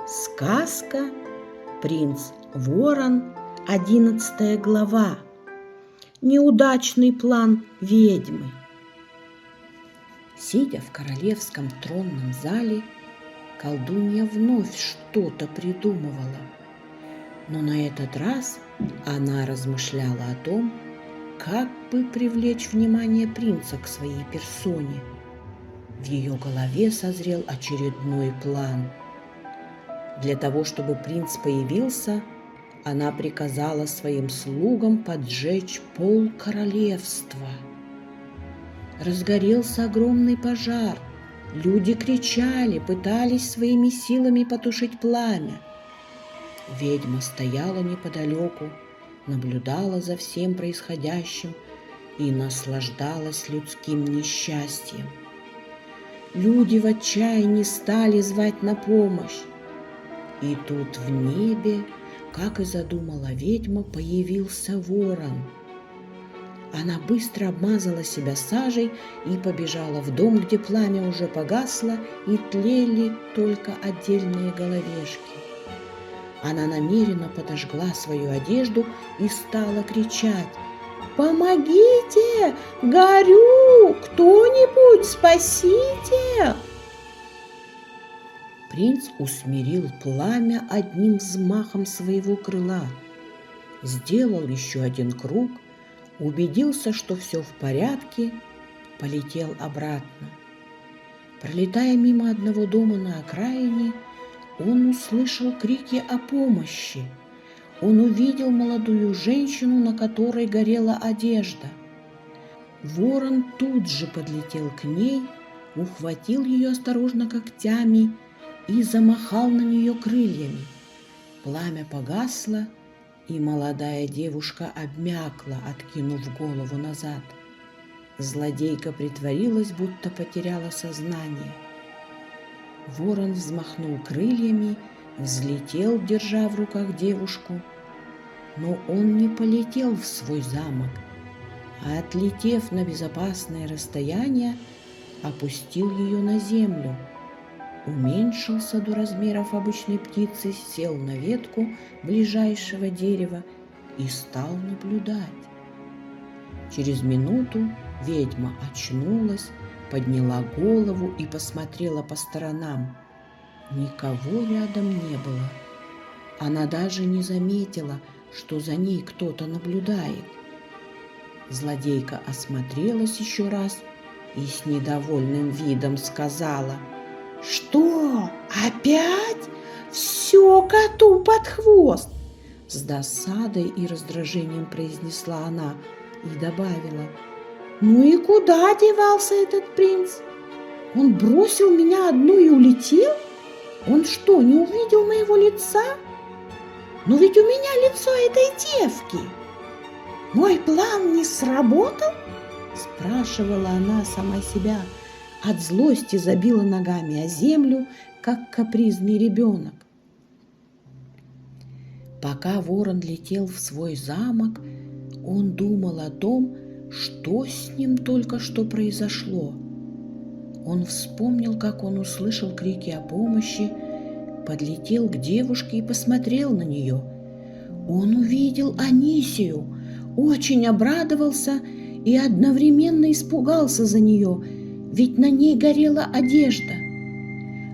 Сказка «Принц Ворон», 11 глава. Неудачный план ведьмы. Сидя в королевском тронном зале, колдунья вновь что-то придумывала. Но на этот раз она размышляла о том, как бы привлечь внимание принца к своей персоне. В ее голове созрел очередной план. Для того, чтобы принц появился, она приказала своим слугам поджечь пол королевства. Разгорелся огромный пожар. Люди кричали, пытались своими силами потушить пламя. Ведьма стояла неподалеку, наблюдала за всем происходящим и наслаждалась людским несчастьем. Люди в отчаянии стали звать на помощь. И тут в небе, как и задумала ведьма, появился ворон. Она быстро обмазала себя сажей и побежала в дом, где пламя уже погасло и тлели только отдельные головешки. Она намеренно подожгла свою одежду и стала кричать: «Помогите! Горю! Кто-нибудь спасите!» Принц усмирил пламя одним взмахом своего крыла, сделал еще один круг, убедился, что все в порядке, полетел обратно. Пролетая мимо одного дома на окраине, он услышал крики о помощи. Он увидел молодую женщину, на которой горела одежда. Ворон тут же подлетел к ней, ухватил ее осторожно когтями и замахал на нее крыльями. Пламя погасло, и молодая девушка обмякла, откинув голову назад. Злодейка притворилась, будто потеряла сознание. Ворон взмахнул крыльями, взлетел, держа в руках девушку. Но он не полетел в свой замок, а, отлетев на безопасное расстояние, опустил ее на землю. Уменьшился до размеров обычной птицы, сел на ветку ближайшего дерева и стал наблюдать. Через минуту ведьма очнулась, подняла голову и посмотрела по сторонам. Никого рядом не было. Она даже не заметила, что за ней кто-то наблюдает. Злодейка осмотрелась еще раз и с недовольным видом сказала: «Что, опять? Все коту под хвост!» С досадой и раздражением произнесла она и добавила: «Ну и куда девался этот принц? Он бросил меня одну и улетел? Он что, не увидел моего лица? Но ведь у меня лицо этой девки. Мой план не сработал?» Спрашивала она сама себя. От злости забила ногами о землю, как капризный ребенок. Пока ворон летел в свой замок, он думал о том, что с ним только что произошло. Он вспомнил, как он услышал крики о помощи, подлетел к девушке и посмотрел на нее. Он увидел Анисию, очень обрадовался и одновременно испугался за нее, ведь на ней горела одежда.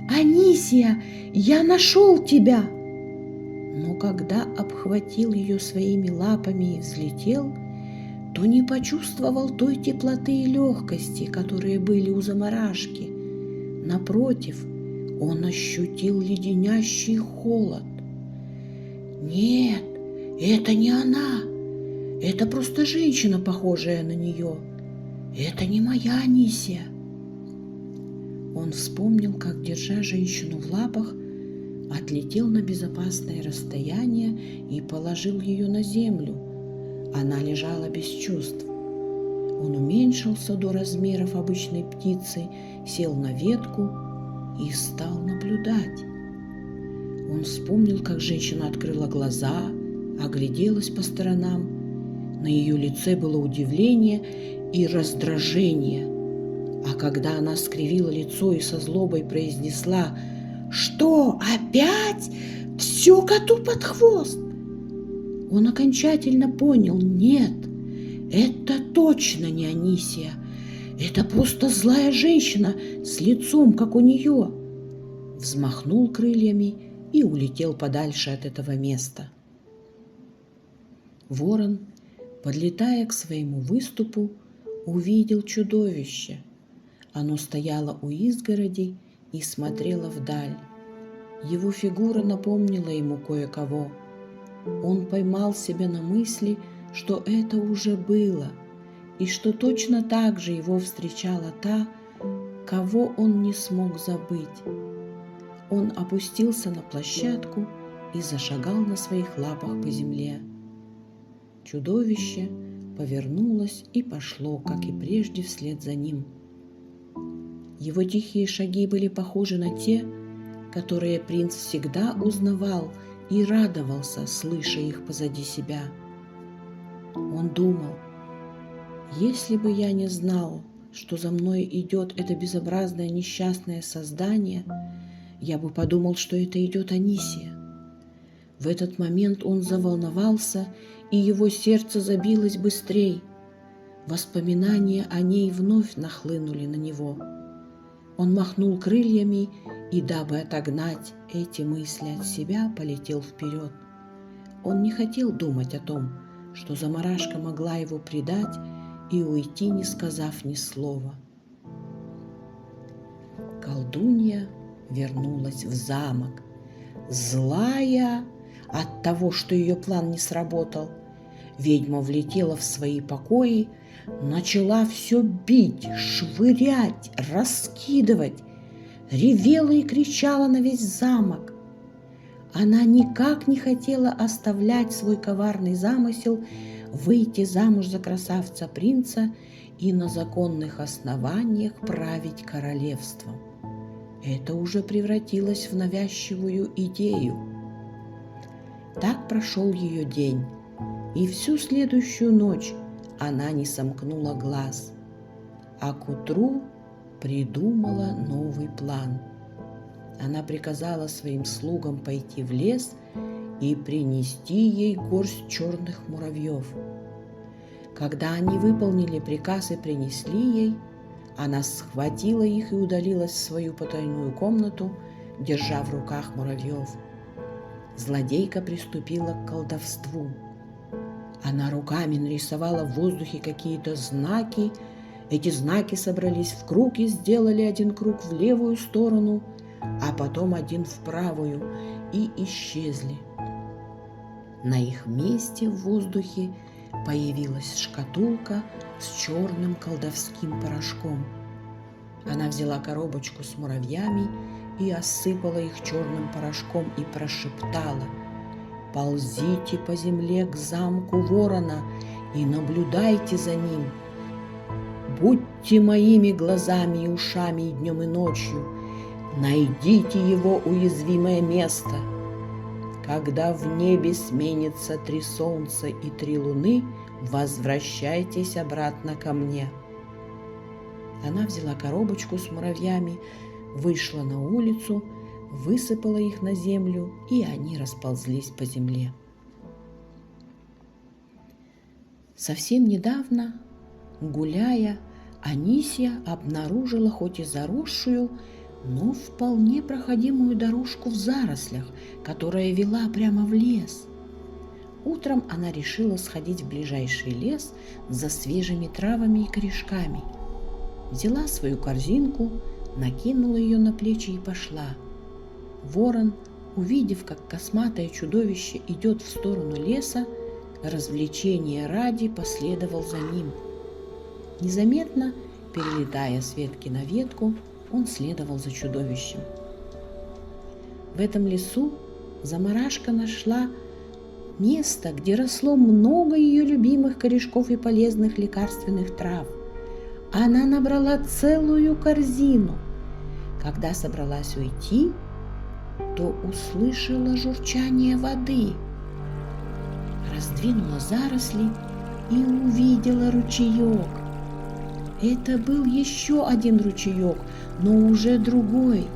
«Анисия, я нашел тебя!» Но когда обхватил ее своими лапами и взлетел, то не почувствовал той теплоты и легкости, которые были у замарашки. Напротив, он ощутил леденящий холод. «Нет, это не она. Это просто женщина, похожая на нее. Это не моя Анисия». Он вспомнил, как, держа женщину в лапах, отлетел на безопасное расстояние и положил ее на землю. Она лежала без чувств. Он уменьшился до размеров обычной птицы, сел на ветку и стал наблюдать. Он вспомнил, как женщина открыла глаза, огляделась по сторонам. На ее лице было удивление и раздражение. А когда она скривила лицо и со злобой произнесла: Что, опять? Все коту под хвост? Он окончательно понял: нет, это точно не Анисия. Это просто злая женщина с лицом, как у нее. Взмахнул крыльями и улетел подальше от этого места. Ворон, подлетая к своему выступу, увидел чудовище. Оно стояло у изгороди и смотрело вдаль. Его фигура напомнила ему кое-кого. Он поймал себя на мысли, что это уже было, и что точно так же его встречала та, кого он не смог забыть. Он опустился на площадку и зашагал на своих лапах по земле. Чудовище повернулось и пошло, как и прежде, вслед за ним. Его тихие шаги были похожи на те, которые принц всегда узнавал и радовался, слыша их позади себя. Он думал: если бы я не знал, что за мной идет это безобразное несчастное создание, я бы подумал, что это идет Анисия. В этот момент он заволновался, и его сердце забилось быстрей. Воспоминания о ней вновь нахлынули на него. Он махнул крыльями и, дабы отогнать эти мысли от себя, полетел вперед. Он не хотел думать о том, что заморашка могла его предать и уйти, не сказав ни слова. Колдунья вернулась в замок, злая от того, что ее план не сработал. Ведьма влетела в свои покои, начала все бить, швырять, раскидывать, ревела и кричала на весь замок. Она никак не хотела оставлять свой коварный замысел выйти замуж за красавца-принца и на законных основаниях править королевством. Это уже превратилось в навязчивую идею. Так прошел ее день, и всю следующую ночь она не сомкнула глаз, а к утру придумала новый план. Она приказала своим слугам пойти в лес и принести ей горсть черных муравьев. Когда они выполнили приказ и принесли ей, она схватила их и удалилась в свою потайную комнату, держа в руках муравьев. Злодейка приступила к колдовству. Она руками нарисовала в воздухе какие-то знаки. Эти знаки собрались в круг и сделали один круг в левую сторону, а потом один в правую, и исчезли. На их месте в воздухе появилась шкатулка с черным колдовским порошком. Она взяла коробочку с муравьями и осыпала их черным порошком и прошептала: «Ползите по земле к замку ворона и наблюдайте за ним. Будьте моими глазами и ушами и днем, и ночью. Найдите его уязвимое место. Когда в небе сменится 3 солнца и 3 луны, возвращайтесь обратно ко мне». Она взяла коробочку с муравьями, вышла на улицу, высыпала их на землю, и они расползлись по земле. Совсем недавно, гуляя, Анисия обнаружила хоть и заросшую, но вполне проходимую дорожку в зарослях, которая вела прямо в лес. Утром она решила сходить в ближайший лес за свежими травами и корешками. Взяла свою корзинку, накинула ее на плечи и пошла. Ворон, увидев, как косматое чудовище идет в сторону леса, развлечения ради последовал за ним. Незаметно, перелетая с ветки на ветку, он следовал за чудовищем. В этом лесу заморашка нашла место, где росло много ее любимых корешков и полезных лекарственных трав. Она набрала целую корзину. Когда собралась уйти, то услышала журчание воды. Раздвинула заросли и увидела ручеек. Это был еще один ручеек, но уже другой.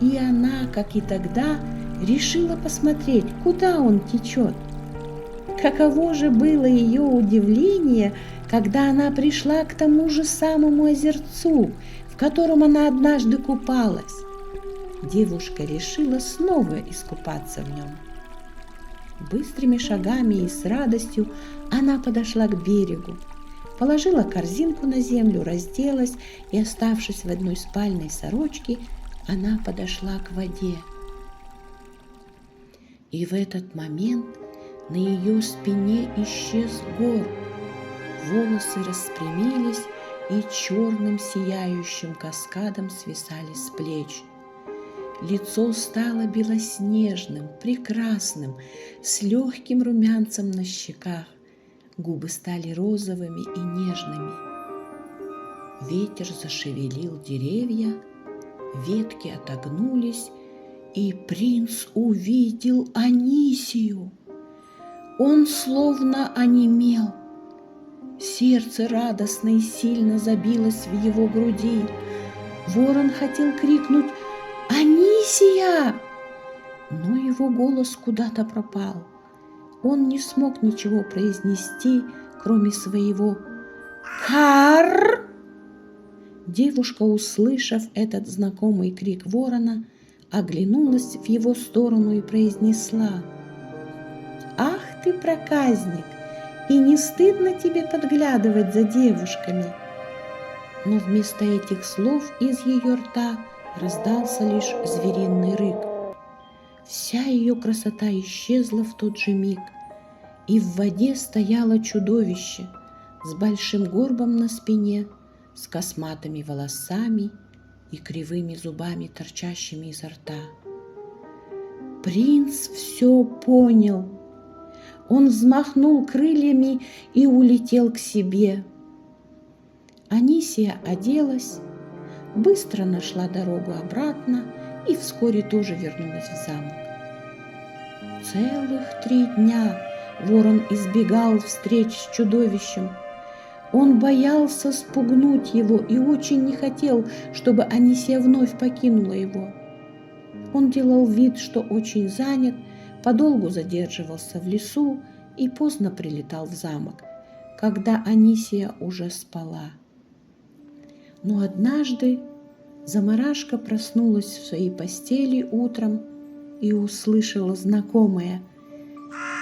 и она, как и тогда, решила посмотреть, куда он течет. Каково же было ее удивление, когда она пришла к тому же самому озерцу, в котором она однажды купалась. Девушка решила снова искупаться в нем. Быстрыми шагами и с радостью она подошла к берегу, положила корзинку на землю, разделась и, оставшись в одной спальной сорочке, она подошла к воде. И в этот момент на ее спине исчез горб, волосы распрямились и черным сияющим каскадом свисали с плеч. Лицо стало белоснежным, прекрасным, с легким румянцем на щеках, губы стали розовыми и нежными. Ветер зашевелил деревья, ветки отогнулись, и принц увидел Анисию. Он словно онемел. Сердце радостно и сильно забилось в его груди. Ворон хотел крикнуть «Анисия!», но его голос куда-то пропал. Он не смог ничего произнести, кроме своего «Кар!». Девушка, услышав этот знакомый крик ворона, оглянулась в его сторону и произнесла: «Ах ты, проказник! И не стыдно тебе подглядывать за девушками?» Но вместо этих слов из ее рта раздался лишь звериный рык. Вся ее красота исчезла в тот же миг, и в воде стояло чудовище с большим горбом на спине, с косматыми волосами и кривыми зубами, торчащими изо рта. Принц все понял. Он взмахнул крыльями и улетел к себе. Анисия оделась, быстро нашла дорогу обратно и вскоре тоже вернулась в замок. Целых 3 дня ворон избегал встреч с чудовищем. Он боялся спугнуть его и очень не хотел, чтобы Анисия вновь покинула его. Он делал вид, что очень занят, подолгу задерживался в лесу и поздно прилетал в замок, когда Анисия уже спала. Но однажды Замарашка проснулась в своей постели утром и услышала знакомое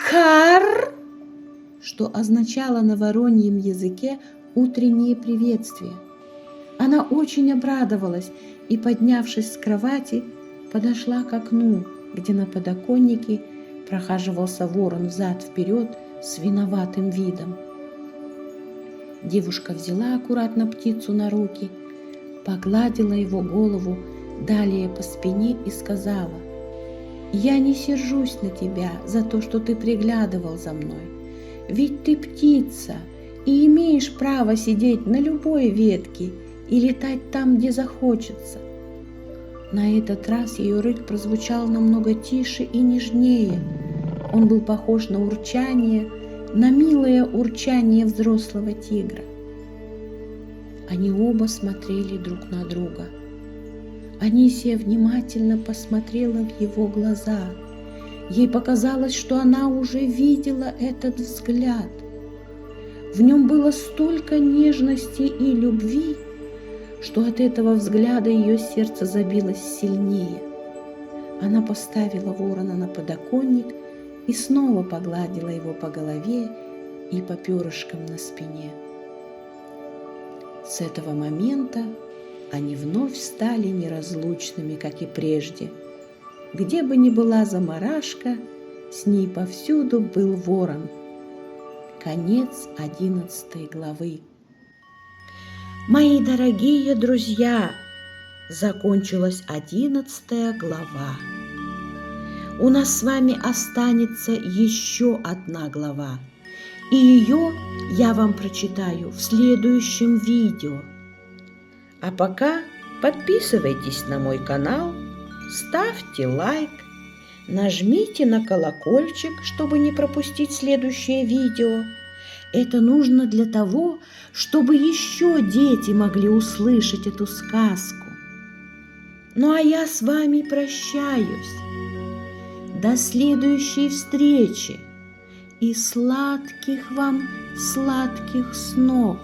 «Кар!», что означало на вороньем языке утреннее приветствие. Она очень обрадовалась и, поднявшись с кровати, подошла к окну, где на подоконнике прохаживался ворон взад-вперед с виноватым видом. Девушка взяла аккуратно птицу на руки, погладила его голову далее по спине и сказала: «Я не сержусь на тебя за то, что ты приглядывал за мной, ведь ты птица и имеешь право сидеть на любой ветке и летать там, где захочется». На этот раз ее рык прозвучал намного тише и нежнее. Он был похож на урчание, на милое урчание взрослого тигра. Они оба смотрели друг на друга. Анисия внимательно посмотрела в его глаза. Ей показалось, что она уже видела этот взгляд. В нем было столько нежности и любви, что от этого взгляда ее сердце забилось сильнее. Она поставила ворона на подоконник и снова погладила его по голове и по перышкам на спине. С этого момента они вновь стали неразлучными, как и прежде. Где бы ни была Замарашка, с ней повсюду был ворон. Конец 11 главы. Мои дорогие друзья, закончилась 11 глава. У нас с вами останется еще одна глава, и ее я вам прочитаю в следующем видео. А пока подписывайтесь на мой канал, ставьте лайк, нажмите на колокольчик, чтобы не пропустить следующее видео. Это нужно для того, чтобы еще дети могли услышать эту сказку. Ну а я с вами прощаюсь. До следующей встречи и сладких вам сладких снов.